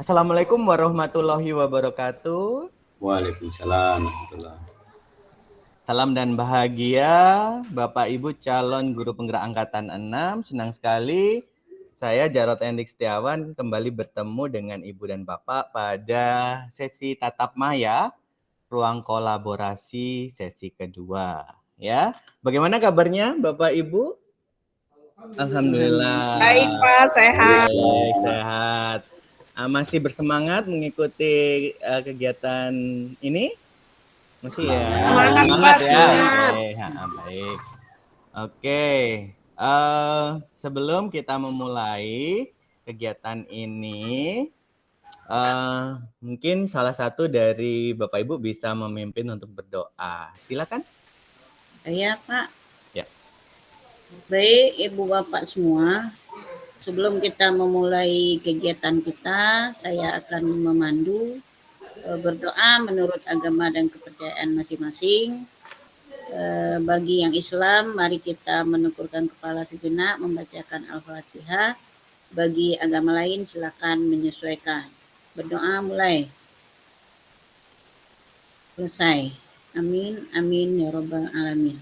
Assalamualaikum warahmatullahi wabarakatuh. Waalaikumsalam warahmatullahi. Salam dan bahagia Bapak Ibu calon guru penggerak angkatan 6. Senang sekali saya Jarod Endik Setiawan kembali bertemu dengan Ibu dan Bapak pada sesi tatap maya ruang kolaborasi sesi kedua. Ya, bagaimana kabarnya Bapak Ibu? Alhamdulillah. Baik Pak, sehat. Baik, sehat. Masih bersemangat mengikuti kegiatan ini? Masih ya. Semangat, Semangat Pak, ya. semangat. Baik. Oke. Sebelum kita memulai kegiatan ini, mungkin salah satu dari Bapak Ibu bisa memimpin untuk berdoa. Silakan. Iya, Pak. Ya. Baik, Ibu Bapak semua. Sebelum kita memulai kegiatan kita, saya akan memandu berdoa menurut agama dan kepercayaan masing-masing. Bagi yang Islam, mari kita menundukkan kepala sejenak, membacakan Al-Fatihah. Bagi agama lain, silakan menyesuaikan. Berdoa mulai. Selesai. Amin, amin, ya Rabbal Alamin.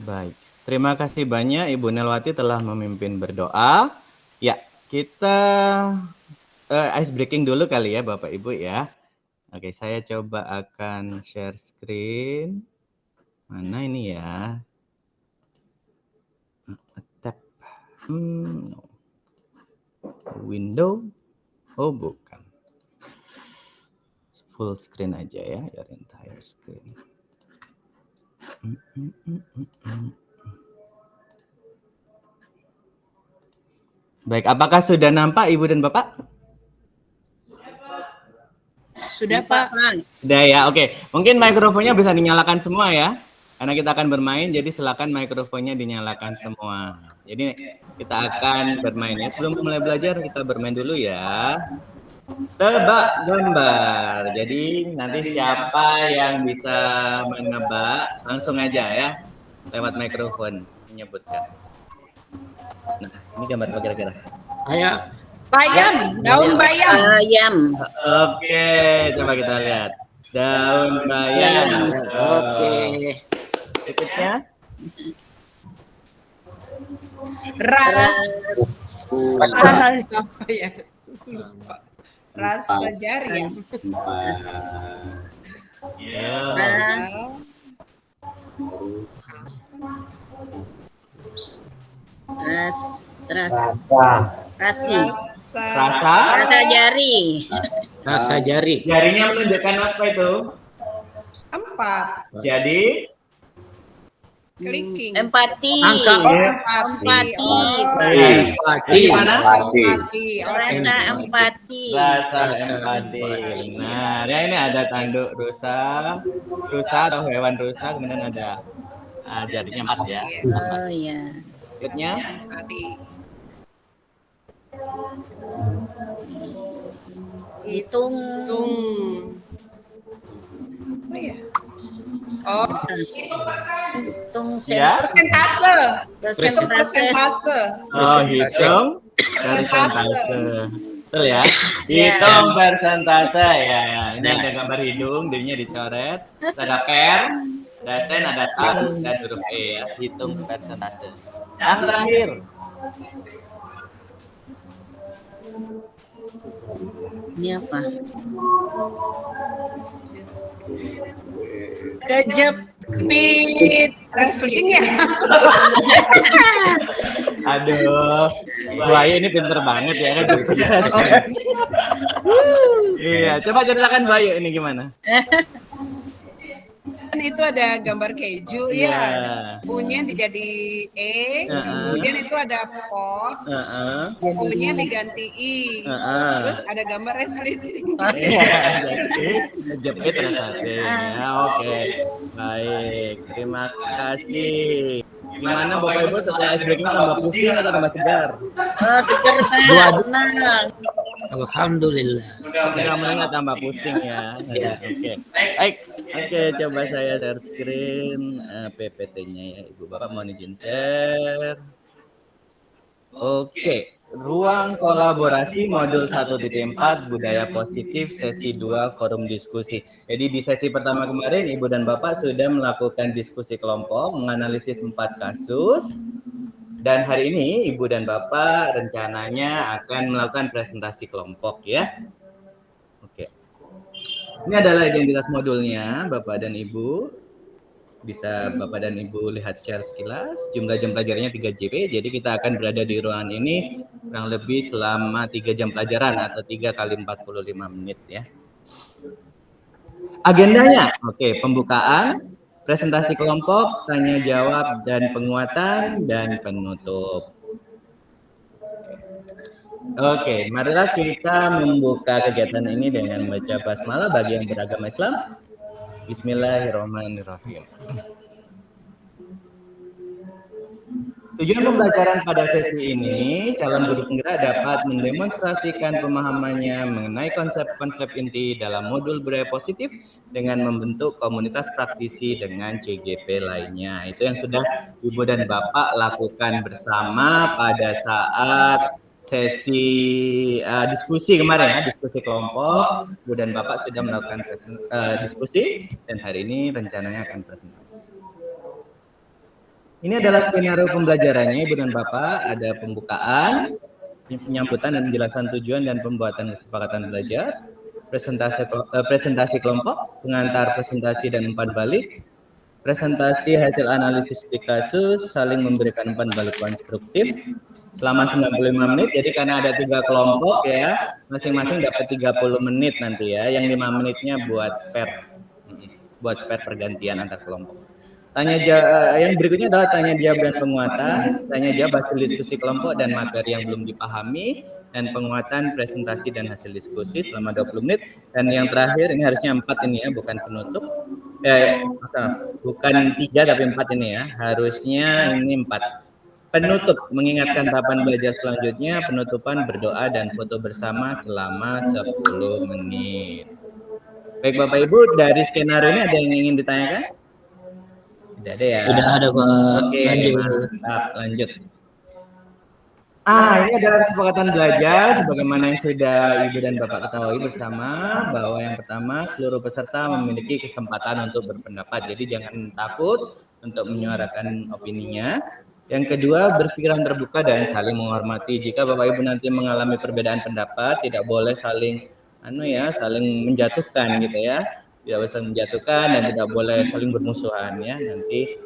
Baik. Terima kasih banyak Ibu Nelwati telah memimpin berdoa. Ya, kita ice breaking dulu kali ya Bapak Ibu ya. Oke, saya coba akan share screen. Mana ini ya? Tab. Window. Oh, bukan. Full screen aja ya, your entire screen. Baik, apakah sudah nampak Ibu dan Bapak? Sudah Pak. Sudah ya, oke. Mungkin mikrofonnya bisa dinyalakan semua ya. Karena kita akan bermain, jadi silakan mikrofonnya dinyalakan semua. Jadi kita akan bermain ya. Sebelum mulai belajar, kita bermain dulu ya. Tebak gambar. Jadi nanti siapa yang bisa menebak, langsung aja ya. Lewat mikrofon menyebutkan. Nah, ini gambar apa kira-kira? Ayah. Bayam, daun bayam. Ayam. Oke, coba kita lihat. Daun bayam. Oke. Berikutnya. Rasa jari ya. Rasa jari. Rasa jari. Jarinya menunjukkan apa itu? 4. Jadi Clicking. Empati. Angka. Empati. Empati. Gimana? Rasa empati. Rasa empati. Nah, ya ini ada tanduk rusa atau hewan rusa, kemudian ada jarinya 4 ya. Oh iya. Berikutnya. Hitung. Apa ya? Oh, Hitung Ya. persentase. Oh, hitung persentase. Betul ya? Hitung persentase ya. Ini ada gambar hidung, dirinya dicoret. Ada pen, ada sen, ada tas, dan huruf E ya. Hitung persentase. Yang terakhir. Ini apa? Kejepit wrestling ya. Aduh, Buaya ini pinter banget ya kan? Iya, coba ceritakan Buaya ini gimana? Kan itu ada gambar keju ya. Punya jadi E, kemudian itu ada pot, punya diganti I, terus ada gambar wrestling. Jepit rasanya. Ya, oke. Baik, terima kasih. Gimana Bapak Ibu setelah ice breaking tambah pusing atau tambah segar? Segar, Pak. Senang. Alhamdulillah. Segar tambah pusing ya. Oke. Baik. Oke, coba saya share screen PPT-nya ya Ibu Bapak, mohon izin share. Oke. Ruang kolaborasi modul 1.4 budaya positif sesi 2 forum diskusi. Jadi di sesi pertama kemarin Ibu dan Bapak sudah melakukan diskusi kelompok, menganalisis 4 kasus. Dan hari ini Ibu dan Bapak rencananya akan melakukan presentasi kelompok ya. Oke. Ini adalah identitas modulnya Bapak dan Ibu. Bisa Bapak dan Ibu lihat secara sekilas. Jumlah jam pelajarannya 3 JP. Jadi kita akan berada di ruangan ini kurang lebih selama 3 jam pelajaran atau 3 kali 45 menit ya. Agendanya, oke, pembukaan, presentasi kelompok, tanya jawab dan penguatan, dan penutup. Oke, marilah kita membuka kegiatan ini dengan membaca basmalah bagi yang beragama Islam. Bismillahirrahmanirrahim. Tujuan pembelajaran pada sesi ini, calon guru penggerak dapat mendemonstrasikan pemahamannya mengenai konsep-konsep inti dalam modul budaya positif dengan membentuk komunitas praktisi dengan CGP lainnya. Itu yang sudah Ibu dan Bapak lakukan bersama pada saat sesi diskusi kemarin ya, diskusi kelompok. Ibu dan Bapak sudah melakukan diskusi dan hari ini rencananya akan presentasi. Ini adalah skenario pembelajarannya Ibu dan Bapak, ada pembukaan, penyambutan dan penjelasan tujuan dan pembuatan kesepakatan belajar, presentasi kelompok, pengantar presentasi dan umpan balik, presentasi hasil analisis di kasus, saling memberikan umpan balik konstruktif, selama 95 menit, jadi karena ada 3 kelompok ya, masing-masing dapat 30 menit nanti ya, yang 5 menitnya buat spare pergantian antar kelompok. Yang berikutnya adalah tanya jawab dan penguatan, tanya jawab hasil diskusi kelompok dan materi yang belum dipahami, dan penguatan presentasi dan hasil diskusi selama 20 menit, dan yang terakhir ini harusnya 4 ini ya, bukan penutup, bukan 3 tapi 4 ini ya, harusnya ini 4. Penutup, mengingatkan tahapan belajar selanjutnya, penutupan berdoa dan foto bersama selama 10 menit. Baik Bapak Ibu, dari skenario ini ada yang ingin ditanyakan? Tidak ada ya? Tidak ada Pak. Oke, mantap, lanjut. Ini adalah kesepakatan belajar sebagaimana yang sudah Ibu dan Bapak ketahui bersama, bahwa yang pertama seluruh peserta memiliki kesempatan untuk berpendapat. Jadi jangan takut untuk menyuarakan opininya. Yang kedua, berpikiran terbuka dan saling menghormati. Jika Bapak Ibu nanti mengalami perbedaan pendapat, tidak boleh saling menjatuhkan gitu ya. Tidak boleh saling menjatuhkan dan tidak boleh saling bermusuhan ya. Nanti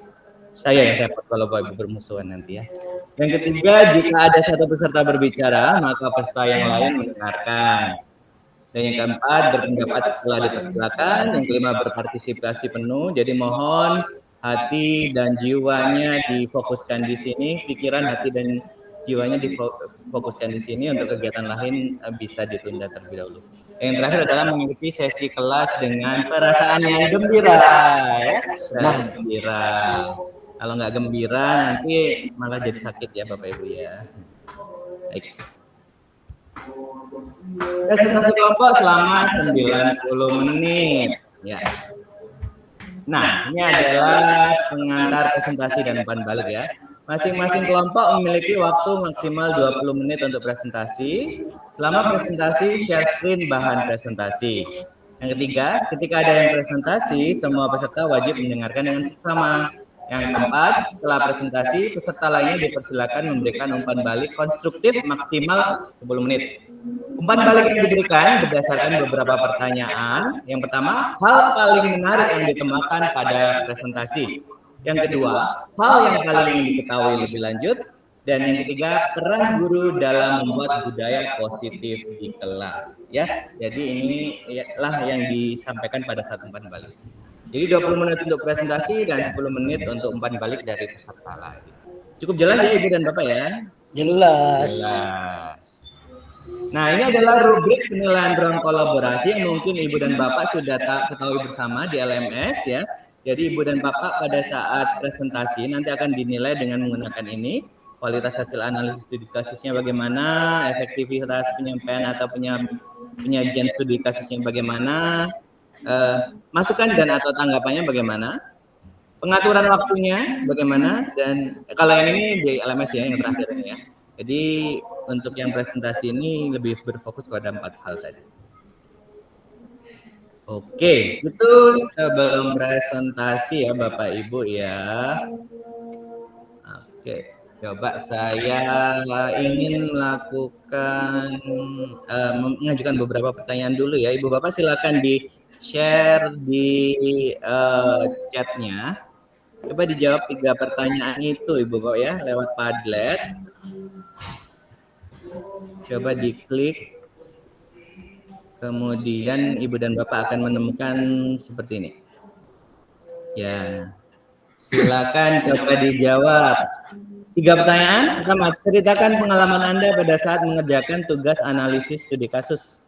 saya yang repot kalau Bapak Ibu bermusuhan nanti ya. Yang ketiga, jika ada satu peserta berbicara, maka peserta yang lain mendengarkan. Dan yang keempat, berpendapat setelah dipersilakan. Yang kelima, berpartisipasi penuh. Jadi mohon hati dan jiwanya difokuskan di sini, pikiran, hati dan jiwanya difokuskan di sini, untuk kegiatan lain bisa ditunda terlebih dahulu. Yang terakhir adalah mengikuti sesi kelas dengan perasaan yang gembira ya. Gembira. Kalau nggak gembira nanti malah jadi sakit ya Bapak Ibu ya. Baik. Presentasi kelompok selama 90 menit ya. Nah, ini adalah pengantar presentasi dan umpan balik ya. Masing-masing kelompok memiliki waktu maksimal 20 menit untuk presentasi. Selama presentasi, share screen bahan presentasi. Yang ketiga, ketika ada yang presentasi, semua peserta wajib mendengarkan dengan seksama. Yang keempat, setelah presentasi, peserta lainnya dipersilakan memberikan umpan balik konstruktif maksimal 10 menit. Umpan balik yang diberikan berdasarkan beberapa pertanyaan. Yang pertama, hal paling menarik yang ditemukan pada presentasi. Yang kedua, hal yang paling ingin diketahui lebih lanjut. Dan yang ketiga, peran guru dalam membuat budaya positif di kelas. Ya, jadi inilah yang disampaikan pada saat umpan balik. Jadi 20 menit untuk presentasi dan 10 menit untuk umpan balik dari peserta lain. Cukup jelas ya Ibu dan Bapak ya? Jelas. Nah, ini adalah rubrik penilaian ruang kolaborasi yang mungkin Ibu dan Bapak sudah ketahui bersama di LMS ya. Jadi Ibu dan Bapak pada saat presentasi nanti akan dinilai dengan menggunakan ini. Kualitas hasil analisis studi kasusnya bagaimana, efektivitas penyampaian atau penyajian studi kasusnya bagaimana, masukan dan atau tanggapannya bagaimana, pengaturan waktunya bagaimana, dan kalau yang ini di LMS ya, yang terakhir ini ya. Jadi untuk yang presentasi ini lebih berfokus pada 4 hal tadi. Oke, itu sebelum presentasi ya Bapak Ibu ya. Oke, coba saya ingin melakukan mengajukan beberapa pertanyaan dulu ya. Ibu Bapak silakan di-share di chatnya. Coba dijawab 3 pertanyaan itu Ibu Bapak ya lewat Padlet. Coba diklik. Kemudian Ibu dan Bapak akan menemukan seperti ini. Ya. Silakan coba dijawab. 3 pertanyaan. Pertama, ceritakan pengalaman Anda pada saat mengerjakan tugas analisis studi kasus.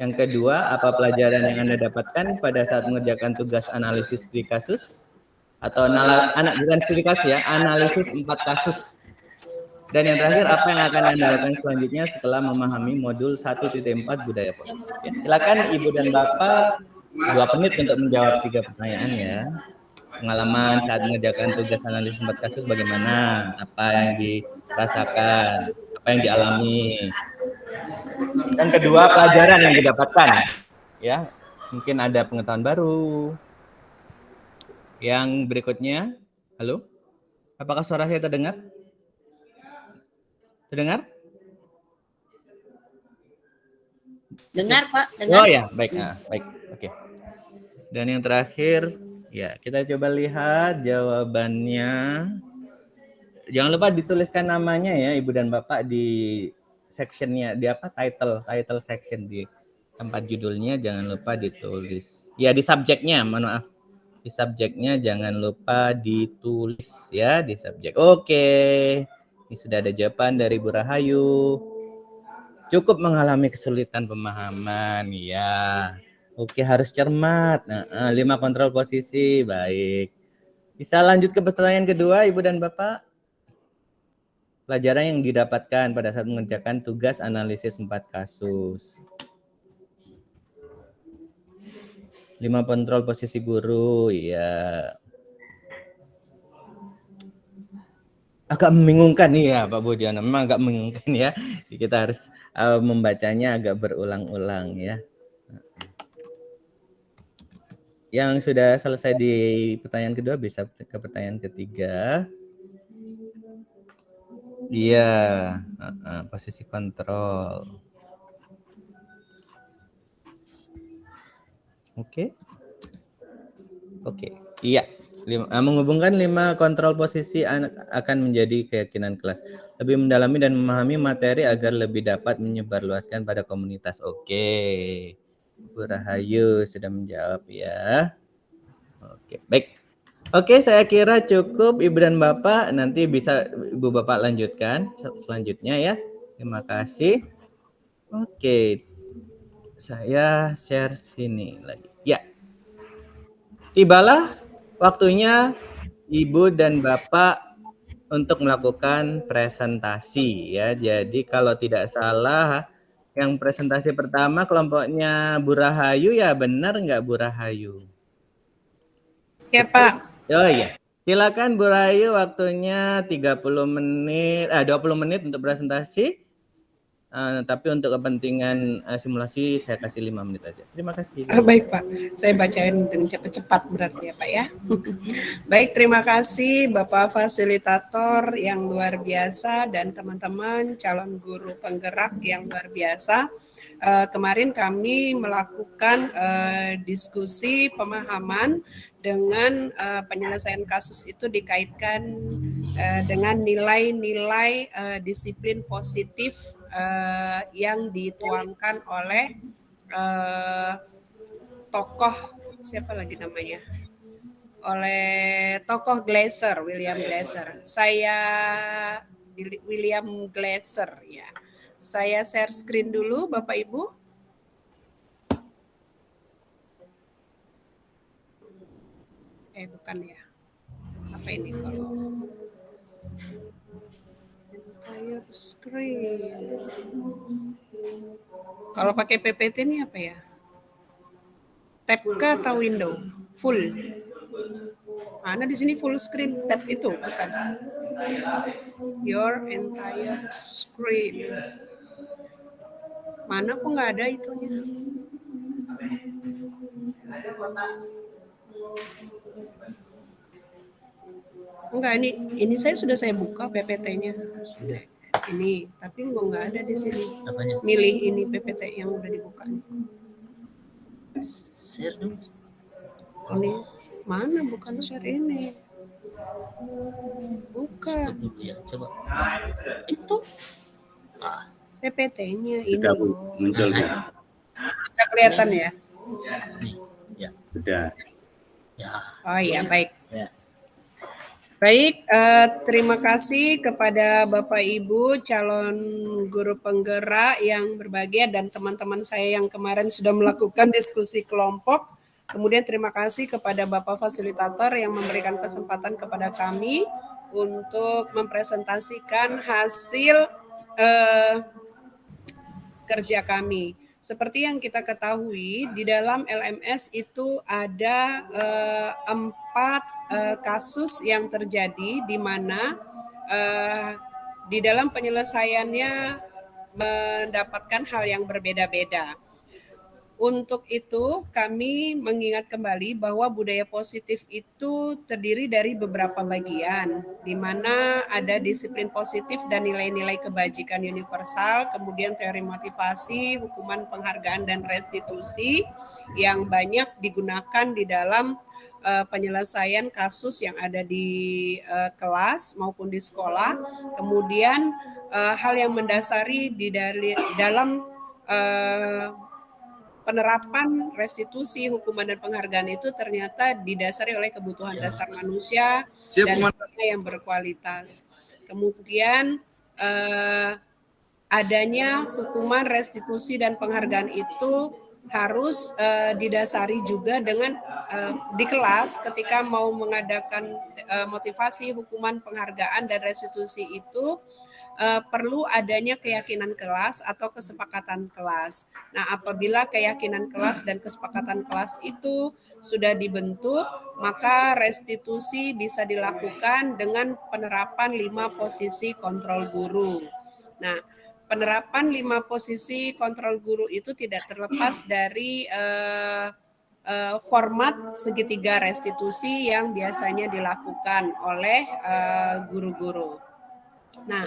Yang kedua, apa pelajaran yang Anda dapatkan pada saat mengerjakan tugas analisis studi kasus? Atau bukan studi kasus ya, analisis 4 kasus. Dan yang terakhir, apa yang akan Anda lakukan selanjutnya setelah memahami modul 1.4 budaya positif? Ya, silakan Ibu dan Bapak 2 menit untuk menjawab 3 pertanyaan ya. Pengalaman saat mengerjakan tugas analisis 4 kasus bagaimana? Apa yang dirasakan? Apa yang dialami? Dan kedua, pelajaran yang didapatkan. Ya, mungkin ada pengetahuan baru. Yang berikutnya, halo? Apakah suara saya terdengar? Terdengar? Dengar Pak, dengar. Oh ya, baik. Baik. Oke. Dan yang terakhir, ya, kita coba lihat jawabannya. Jangan lupa dituliskan namanya ya Ibu dan Bapak di sectionnya, di apa title section di tempat judulnya jangan lupa ditulis. Ya di subjeknya, mohon maaf. Di subjeknya jangan lupa ditulis ya di subjek. Oke. Ini sudah ada jawaban dari Bu Rahayu. Cukup mengalami kesulitan pemahaman ya. Oke, harus cermat. 5 kontrol posisi, baik. Bisa lanjut ke pertanyaan kedua Ibu dan Bapak? Pelajaran yang didapatkan pada saat mengerjakan tugas analisis 4 kasus. 5 kontrol posisi guru, ya. Agak membingungkan nih ya Pak Budiono, memang agak membingungkan ya. Kita harus membacanya agak berulang-ulang ya. Yang sudah selesai di pertanyaan kedua bisa ke pertanyaan ketiga. Iya, posisi kontrol. Oke. Iya. Menghubungkan 5 kontrol posisi akan menjadi keyakinan kelas. Lebih mendalami dan memahami materi agar lebih dapat menyebarluaskan pada komunitas. Oke. Bu Rahayu sudah menjawab ya. Oke, baik. Oke, saya kira cukup Ibu dan Bapak. Nanti bisa Ibu Bapak lanjutkan selanjutnya ya. Terima kasih. Oke. Saya share sini lagi. Ya. Tibalah waktunya Ibu dan Bapak untuk melakukan presentasi ya. Jadi kalau tidak salah yang presentasi pertama kelompoknya Bu Rahayu ya, benar nggak Bu Rahayu? Ya Pak. Oh iya. Silakan Bu Rahayu, waktunya 20 menit untuk presentasi. Tapi untuk kepentingan simulasi saya kasih 5 menit aja. Terima kasih. Baik Pak, saya bacain dengan cepat-cepat berarti ya Pak ya. Baik, terima kasih Bapak Fasilitator yang luar biasa dan teman-teman calon guru penggerak yang luar biasa. Kemarin kami melakukan diskusi pemahaman dengan penyelesaian kasus itu dikaitkan dengan nilai-nilai disiplin positif yang dituangkan oleh tokoh siapa lagi namanya? Oleh tokoh Glasser, William Glasser. Saya William Glasser ya. Saya share screen dulu Bapak Ibu. Bukan ya. Apa ini kalau entire screen? Kalau pakai PPT ini apa ya? Tab ke atau window? Full. Nah di sini full screen tab itu bukan. Your entire screen. Mana kok nggak ada itunya? Enggak, ini saya sudah buka PPT-nya. Ini, tapi nggak ada di sini. Apanya? Milih ini PPT yang udah dibuka. Share dulu. Ini mana bukan share ini? Bukan. Stop dulu ya, coba. Itu. Ah, PPT-nya ini. Sudah Bu, muncul Bu. Sudah kelihatan ya? nih. Ya. Sudah. Ya. Oh iya, baik. Ya. Baik, terima kasih kepada Bapak Ibu calon guru penggerak yang berbahagia dan teman-teman saya yang kemarin sudah melakukan diskusi kelompok. Kemudian terima kasih kepada Bapak Fasilitator yang memberikan kesempatan kepada kami untuk mempresentasikan hasil kerja kami. Seperti yang kita ketahui, di dalam LMS itu ada 4 kasus yang terjadi di mana di dalam penyelesaiannya mendapatkan hal yang berbeda-beda. Untuk itu, kami mengingat kembali bahwa budaya positif itu terdiri dari beberapa bagian, di mana ada disiplin positif dan nilai-nilai kebajikan universal, kemudian teori motivasi, hukuman penghargaan, dan restitusi yang banyak digunakan di dalam penyelesaian kasus yang ada di kelas maupun di sekolah. Kemudian hal yang mendasari di dalam penerapan restitusi, hukuman, dan penghargaan itu ternyata didasari oleh kebutuhan dasar manusia dan yang berkualitas. Kemudian adanya hukuman, restitusi, dan penghargaan itu harus didasari juga dengan di kelas ketika mau mengadakan motivasi, hukuman, penghargaan, dan restitusi itu perlu adanya keyakinan kelas atau kesepakatan kelas. Nah, apabila keyakinan kelas dan kesepakatan kelas itu sudah dibentuk, maka restitusi bisa dilakukan dengan penerapan 5 posisi kontrol guru. Nah, penerapan 5 posisi kontrol guru itu tidak terlepas dari format segitiga restitusi yang biasanya dilakukan oleh guru-guru. Nah,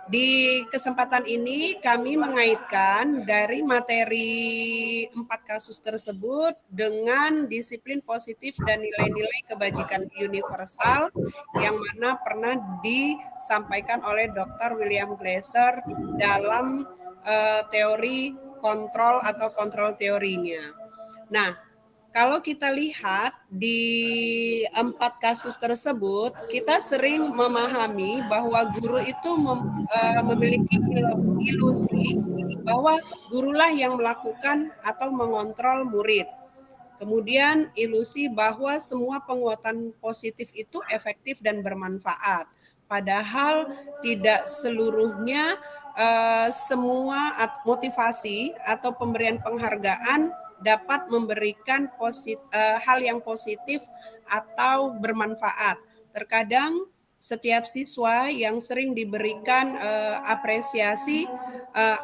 di kesempatan ini kami mengaitkan dari materi 4 kasus tersebut dengan disiplin positif dan nilai-nilai kebajikan universal yang mana pernah disampaikan oleh Dr. William Glasser dalam teori kontrol atau kontrol teorinya. Nah, kalau kita lihat di 4 kasus tersebut, kita sering memahami bahwa guru itu memiliki ilusi bahwa gurulah yang melakukan atau mengontrol murid. Kemudian ilusi bahwa semua penguatan positif itu efektif dan bermanfaat. Padahal tidak seluruhnya semua motivasi atau pemberian penghargaan dapat memberikan hal yang positif atau bermanfaat. Terkadang setiap siswa yang sering diberikan apresiasi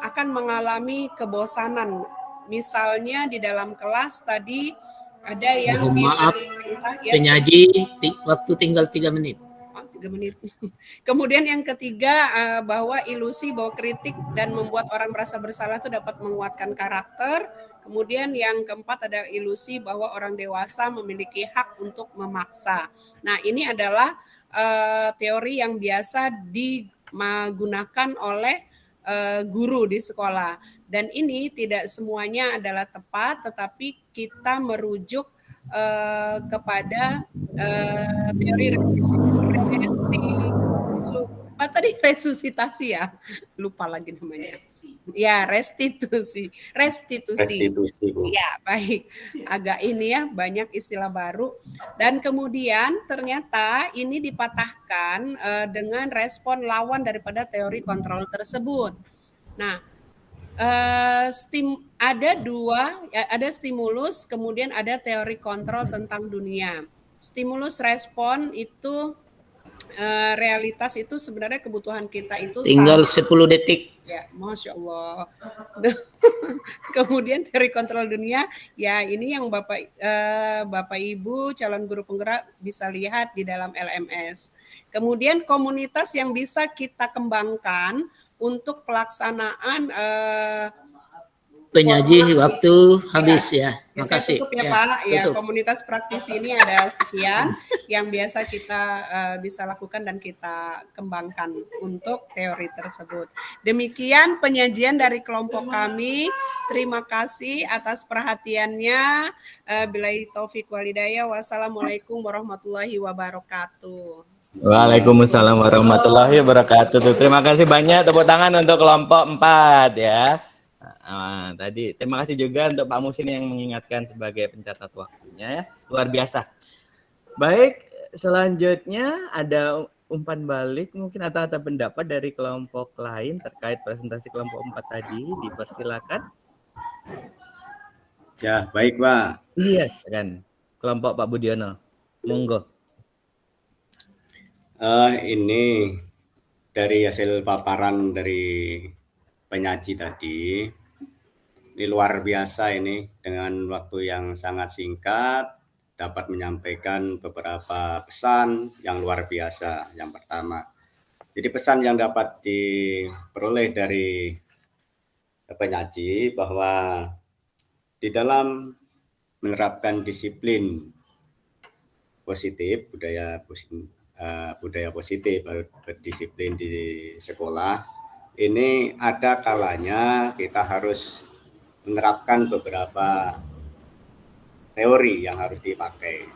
akan mengalami kebosanan. Misalnya di dalam kelas tadi ada yang Mohon maaf, ya, penyaji waktu tinggal 3 menit. 3 menit. Kemudian yang ketiga bahwa ilusi bahwa kritik dan membuat orang merasa bersalah itu dapat menguatkan karakter. Kemudian yang keempat ada ilusi bahwa orang dewasa memiliki hak untuk memaksa. Nah, ini adalah teori yang biasa digunakan oleh guru di sekolah. Dan ini tidak semuanya adalah tepat, tetapi kita merujuk kepada teori resusitasi ya, lupa lagi namanya. Ya, restitusi. Ya, baik. Agak ini ya, banyak istilah baru. Dan kemudian ternyata ini dipatahkan dengan respon lawan daripada teori kontrol tersebut. Nah, ada stimulus, kemudian ada teori kontrol tentang dunia. Stimulus respon itu realitas itu sebenarnya kebutuhan kita itu Tinggal sama. 10 detik. Ya, Masya Allah. Kemudian teori kontrol dunia, ya ini yang Bapak Ibu calon guru penggerak bisa lihat di dalam LMS. Kemudian komunitas yang bisa kita kembangkan untuk pelaksanaan Penyaji waktu habis ya. Ya, saya Makasih. tutup ya, Pak. Ya, tutup. komunitas praktisi ini ada sekian yang biasa kita bisa lakukan dan kita kembangkan untuk teori tersebut. Demikian penyajian dari kelompok kami. Terima kasih atas perhatiannya. Billahi taufik walhidayah. Wassalamualaikum warahmatullahi wabarakatuh. Waalaikumsalam warahmatullahi wabarakatuh. Terima kasih banyak, tepuk tangan untuk kelompok 4 ya. Tadi terima kasih juga untuk Pak Musin yang mengingatkan sebagai pencatat waktunya ya. Luar biasa. Baik, selanjutnya ada umpan balik mungkin atau ada pendapat dari kelompok lain terkait presentasi kelompok 4 tadi, dipersilakan. Ya, baik Pak. Iya, kan. Kelompok Pak Budiono. Monggo. Ini dari hasil paparan dari penyaji tadi. Ini luar biasa ini, dengan waktu yang sangat singkat dapat menyampaikan beberapa pesan yang luar biasa. Yang pertama, jadi pesan yang dapat diperoleh dari penyaji bahwa di dalam menerapkan disiplin positif, budaya positif, berdisiplin di sekolah, ini ada kalanya kita harus menerapkan beberapa teori yang harus dipakai.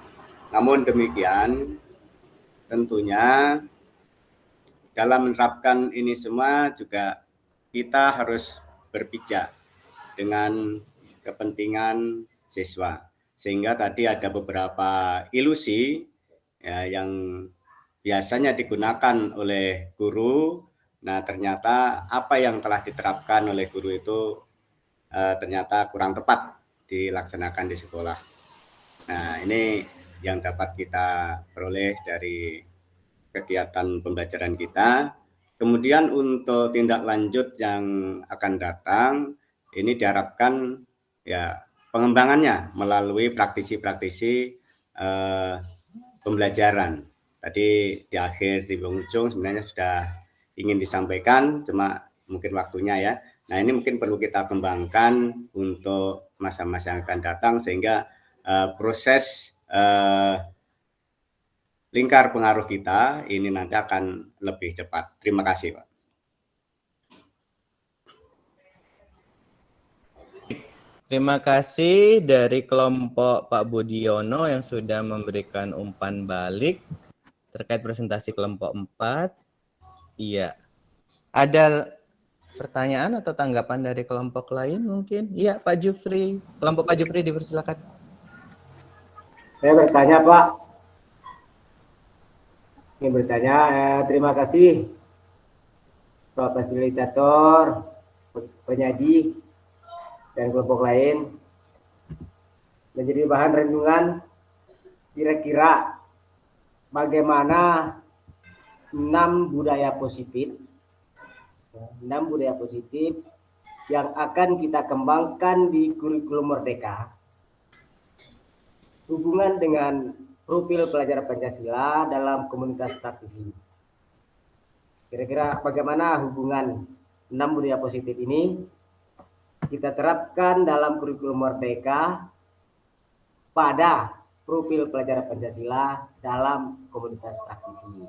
Namun demikian, tentunya dalam menerapkan ini semua juga kita harus berpijak dengan kepentingan siswa. Sehingga tadi ada beberapa ilusi ya, yang biasanya digunakan oleh guru. Nah, ternyata apa yang telah diterapkan oleh guru itu ternyata kurang tepat dilaksanakan di sekolah. Nah, ini yang dapat kita peroleh dari kegiatan pembelajaran kita. Kemudian untuk tindak lanjut yang akan datang, ini diharapkan ya pengembangannya melalui praktisi-praktisi pembelajaran. Tadi di akhir, di penghujung sebenarnya sudah ingin disampaikan, cuma mungkin waktunya ya. Nah, ini mungkin perlu kita kembangkan untuk masa-masa yang akan datang sehingga proses lingkar pengaruh kita ini nanti akan lebih cepat. Terima kasih, Pak. Terima kasih dari kelompok Pak Budiono yang sudah memberikan umpan balik terkait presentasi kelompok 4. Iya. Ada pertanyaan atau tanggapan dari kelompok lain mungkin? Iya, Pak Jufri. Kelompok Pak Jufri dipersilakan. Saya bertanya, Pak. Ingin bertanya, terima kasih Pak Fasilitator, penyaji, dan kelompok lain menjadi bahan renungan kira-kira bagaimana 6 budaya positif yang akan kita kembangkan di kurikulum Merdeka hubungan dengan profil pelajar Pancasila dalam komunitas praktisi. Kira-kira bagaimana hubungan 6 budaya positif ini kita terapkan dalam kurikulum Merdeka pada profil pelajar Pancasila dalam komunitas praktisi.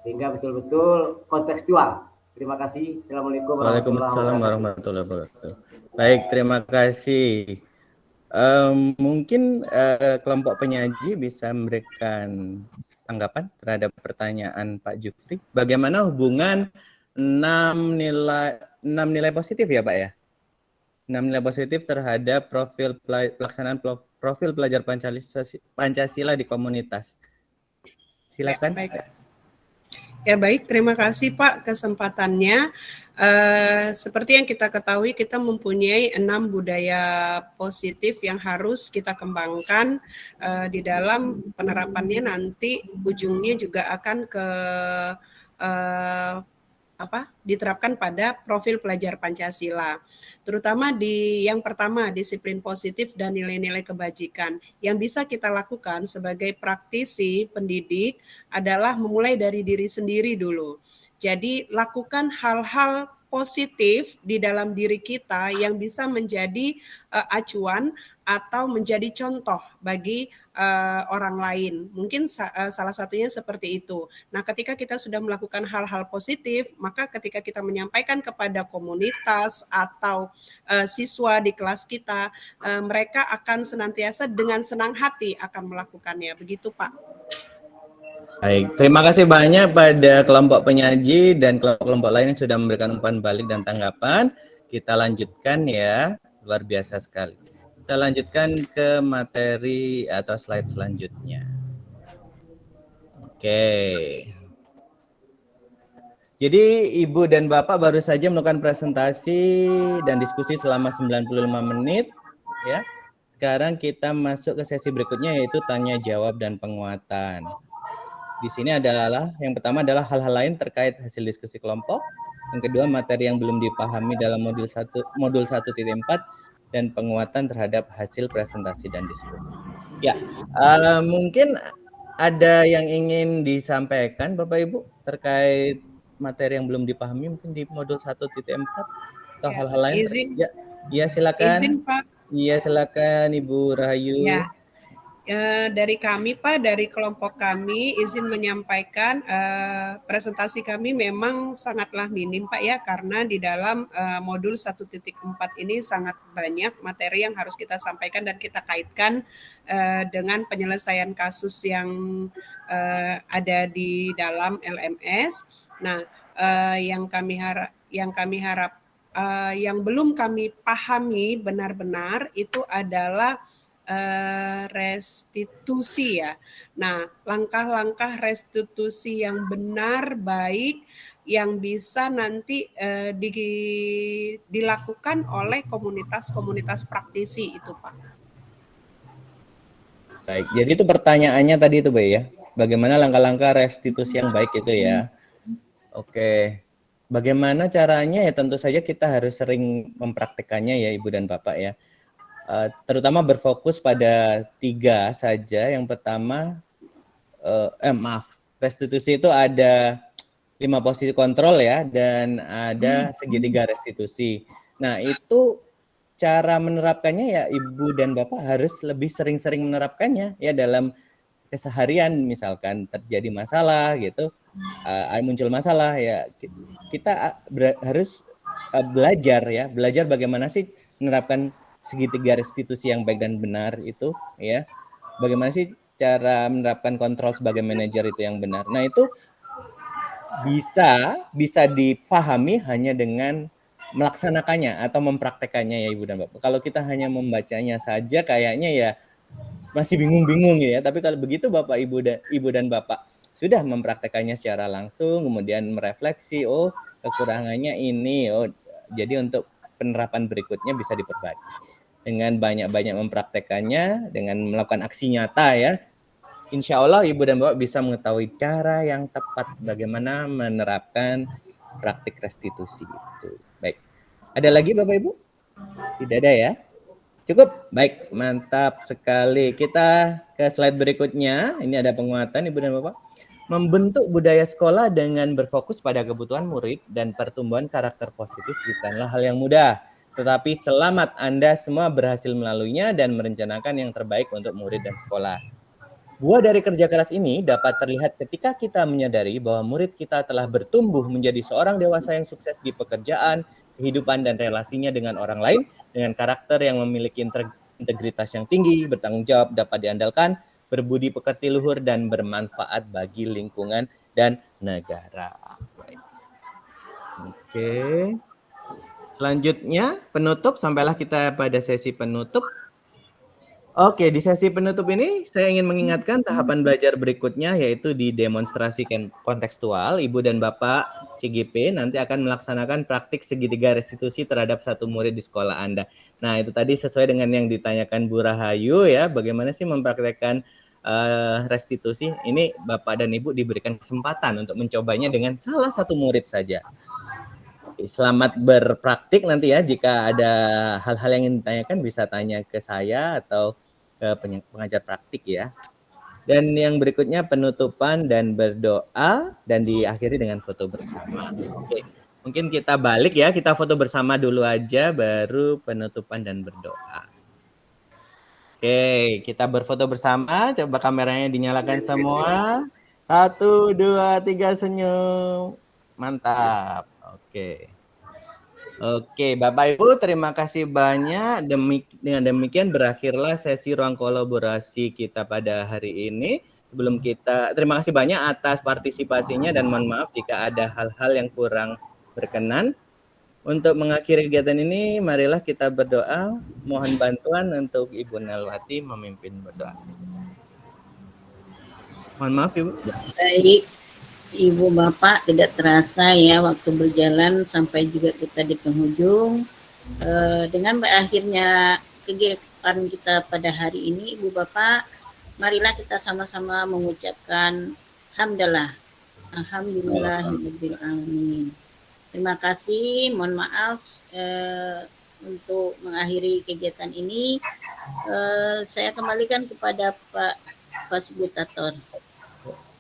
Sehingga betul-betul kontekstual. Terima kasih. Assalamualaikum warahmatullahi wabarakatuh. Baik, terima kasih. Mungkin kelompok penyaji bisa memberikan tanggapan terhadap pertanyaan Pak Jufri. Bagaimana hubungan 6 nilai positif ya, Pak ya? 6 nilai positif terhadap pelaksanaan profil pelajar Pancasila di komunitas. Silakan. Ya, baik. Ya baik, terima kasih Pak kesempatannya. Seperti yang kita ketahui, kita mempunyai 6 budaya positif yang harus kita kembangkan di dalam penerapannya. Nanti ujungnya juga akan ke diterapkan pada profil pelajar Pancasila. Terutama di yang pertama, disiplin positif dan nilai-nilai kebajikan. Yang bisa kita lakukan sebagai praktisi pendidik adalah memulai dari diri sendiri dulu. Jadi lakukan hal-hal positif di dalam diri kita yang bisa menjadi acuan atau menjadi contoh bagi orang lain. Mungkin salah satunya seperti itu. Nah, ketika kita sudah melakukan hal-hal positif, maka ketika kita menyampaikan kepada komunitas atau siswa di kelas kita, mereka akan senantiasa dengan senang hati akan melakukannya. Begitu, Pak. Baik, terima kasih banyak pada kelompok penyaji dan kelompok lain yang sudah memberikan umpan balik dan tanggapan. Kita lanjutkan ya, luar biasa sekali. Kita lanjutkan ke materi atau slide selanjutnya. Oke. Jadi Ibu dan Bapak baru saja melakukan presentasi dan diskusi selama 95 menit ya. Sekarang kita masuk ke sesi berikutnya yaitu tanya jawab dan penguatan. Di sini adalah yang pertama adalah hal-hal lain terkait hasil diskusi kelompok. Yang kedua materi yang belum dipahami dalam modul 1.4 dan penguatan terhadap hasil presentasi dan diskusi. Ya, mungkin ada yang ingin disampaikan Bapak Ibu terkait materi yang belum dipahami mungkin di modul 1.4 atau Ya, hal-hal lain. izin. Ya, silakan. Izin, Pak. Iya, silakan Ibu Rahayu. Ya. Dari kami Pak, dari kelompok kami izin menyampaikan presentasi kami memang sangatlah minim Pak ya, karena di dalam modul 1.4 ini sangat banyak materi yang harus kita sampaikan dan kita kaitkan dengan penyelesaian kasus yang ada di dalam LMS. Nah, yang kami harap yang belum kami pahami benar-benar itu adalah restitusi ya. Nah, langkah-langkah restitusi yang benar, baik, yang bisa nanti dilakukan oleh komunitas-komunitas praktisi itu, Pak. Baik, jadi itu pertanyaannya tadi itu, Mbak ya. Bagaimana langkah-langkah restitusi yang baik itu ya? Oke. Bagaimana caranya ya tentu saja kita harus sering mempraktikannya ya Ibu dan Bapak ya. Terutama berfokus pada 3 saja. Yang pertama, restitusi itu ada 5 posisi kontrol ya, dan ada segitiga restitusi. Nah, itu cara menerapkannya ya Ibu dan Bapak harus lebih sering-sering menerapkannya ya dalam keseharian. Misalkan terjadi masalah gitu, muncul masalah ya, kita harus belajar bagaimana sih menerapkan segitiga restitusi yang baik dan benar itu ya. Bagaimana sih cara menerapkan kontrol sebagai manajer itu yang benar. Nah, itu bisa dipahami hanya dengan melaksanakannya atau mempraktekannya ya Ibu dan Bapak. Kalau kita hanya membacanya saja kayaknya ya masih bingung-bingung ya. Tapi kalau begitu Bapak Ibu dan Bapak sudah mempraktekannya secara langsung, kemudian merefleksi, oh kekurangannya ini, oh jadi untuk penerapan berikutnya bisa diperbaiki. Dengan banyak-banyak mempraktekannya, dengan melakukan aksi nyata ya, insya Allah Ibu dan Bapak bisa mengetahui cara yang tepat bagaimana menerapkan praktik restitusi itu. Baik, ada lagi Bapak Ibu? Tidak ada ya? Cukup? Baik, mantap sekali. Kita ke slide berikutnya. Ini ada penguatan Ibu dan Bapak. Membentuk budaya sekolah dengan berfokus pada kebutuhan murid dan pertumbuhan karakter positif bukanlah hal yang mudah. Tetapi selamat Anda semua berhasil melaluinya dan merencanakan yang terbaik untuk murid dan sekolah. Buah dari kerja keras ini dapat terlihat ketika kita menyadari bahwa murid kita telah bertumbuh menjadi seorang dewasa yang sukses di pekerjaan, kehidupan, dan relasinya dengan orang lain, dengan karakter yang memiliki integritas yang tinggi, bertanggung jawab, dapat diandalkan, berbudi pekerti luhur, dan bermanfaat bagi lingkungan dan negara. Oke. Selanjutnya, penutup. Sampailah kita pada sesi penutup. Oke, di sesi penutup ini saya ingin mengingatkan tahapan belajar berikutnya yaitu di demonstrasi kontekstual. Ibu dan Bapak CGP nanti akan melaksanakan praktik segitiga restitusi terhadap satu murid di sekolah Anda. Nah, itu tadi sesuai dengan yang ditanyakan Bu Rahayu ya, bagaimana sih mempraktekkan restitusi. Ini Bapak dan Ibu diberikan kesempatan untuk mencobanya dengan salah satu murid saja. Oke, selamat berpraktik nanti ya. Jika ada hal-hal yang ingin ditanyakan bisa tanya ke saya atau ke pengajar praktik ya. Dan yang berikutnya penutupan dan berdoa dan diakhiri dengan foto bersama. Oke, mungkin kita balik ya, kita foto bersama dulu aja baru penutupan dan berdoa. Oke, kita berfoto bersama, coba kameranya dinyalakan semua. 1, 2, 3 senyum. Mantap. Oke, Bapak Ibu terima kasih banyak. Dengan demikian berakhirlah sesi ruang kolaborasi kita pada hari ini. Terima kasih banyak atas partisipasinya dan mohon maaf jika ada hal-hal yang kurang berkenan. Untuk mengakhiri kegiatan ini, marilah kita berdoa. Mohon bantuan untuk Ibu Nelwati memimpin berdoa. Mohon maaf Ibu. Baik, Ibu Bapak, tidak terasa ya waktu berjalan sampai juga kita di penghujung. Dengan berakhirnya kegiatan kita pada hari ini, Ibu Bapak, marilah kita sama-sama mengucapkan hamdalah. Alhamdulillahirabbil alamin. Terima kasih, mohon maaf untuk mengakhiri kegiatan ini. Saya kembalikan kepada Pak Fasilitator.